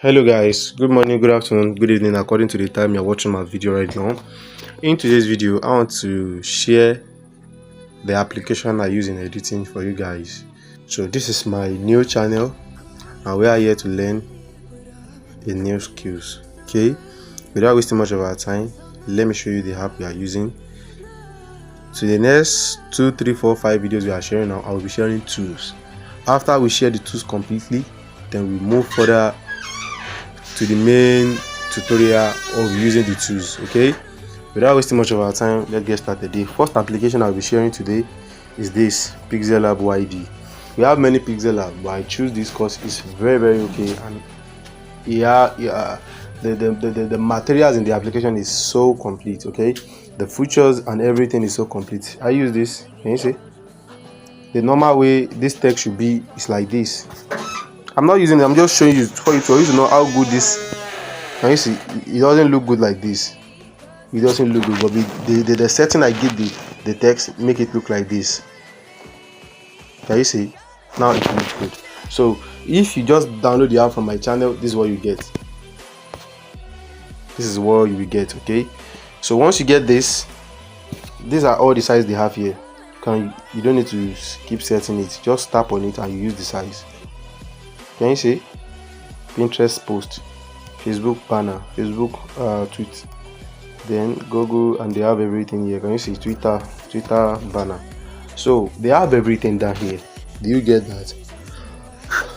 Hello guys, good morning, good afternoon, good evening according to the time you're watching my video right now. In today's video I want to share the application I use in editing for you guys. So this is my new channel and we are here to learn the new skills. Okay, without wasting much of our time, let me show you the app we are using. So the next 2, 3, 4, 5 videos we are sharing now, I will be sharing tools. After we share the tools completely, then we move further to the main tutorial of using the tools. Okay, without wasting much of our time, let's get started. The first application I'll be sharing today is this Pixellab YD. We have many Pixellab, but I choose this because it's very okay, and the materials in the application is so complete. Okay, the features and everything is so complete. I use this. Can you see? The normal way this text should be is like this. I'm not using it, I'm just showing you for you to know how good this. Can you see? It doesn't look good like this. It doesn't look good, but the setting I give the text make it look like this. Can you see? Now it looks good. So if you just download the app from my channel, this is what you get. This is what you will get. Okay, so once you get this, these are all the size they have here. You don't need to keep setting it, just tap on it and you use the size. Can you see? Pinterest post, Facebook banner, Facebook tweet, then Google, and they have everything here. Can you see? Twitter banner. So they have everything down here. Do you get that?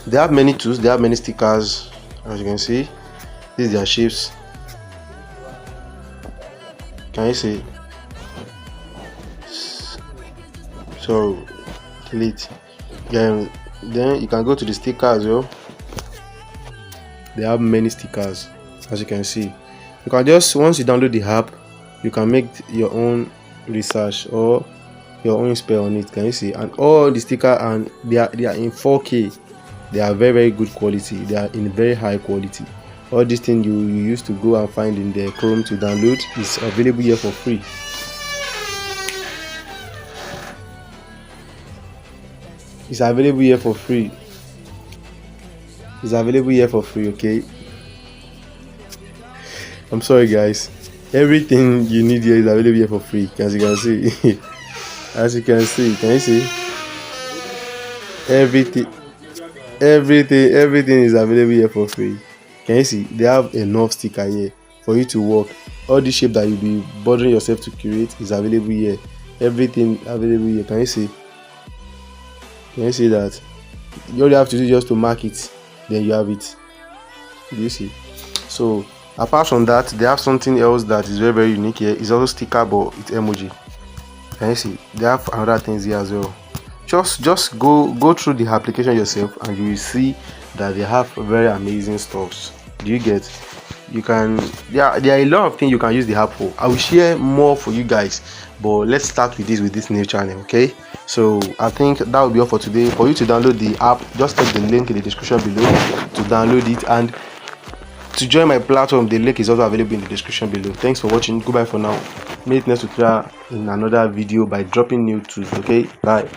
They have many tools, they have many stickers. As you can see, these are their shapes. Can you see? So delete. Then you can go to the sticker as well. They have many stickers, as you can see. You can just, once you download the app, you can make your own research or your own spell on it. Can you see? And all the sticker, and they are in 4K. They are very good quality. They are in very high quality. All these things you used to go and find in the Chrome to download is available here for free. It's available here for free. It's available here for free. Okay, I'm sorry guys, everything you need here is available here for free, as you can see. As you can see, can you see? Everything is available here for free. Can you see? They have enough sticker here for you to work. All the shape that you'll be bothering yourself to create is available here. Everything available here. Can you see? Can you see that? All you have to do is just to mark it, then you have it. Do you see? So apart from that, they have something else that is very unique here. It's also sticker, but it's emoji. Can you see? They have other things here as well. Just go through the application yourself and you will see that they have very amazing stuffs. Do you get? You can, there are a lot of things you can use the app for. I will share more for you guys, but let's start with this new channel. Okay, so I think that will be all for today. For you to download the app, just check the link in the description below to download it, and to join my platform, the link is also available in the description below. Thanks for watching. Goodbye for now. Meet next tutorial in another video by dropping new tools. Okay, bye.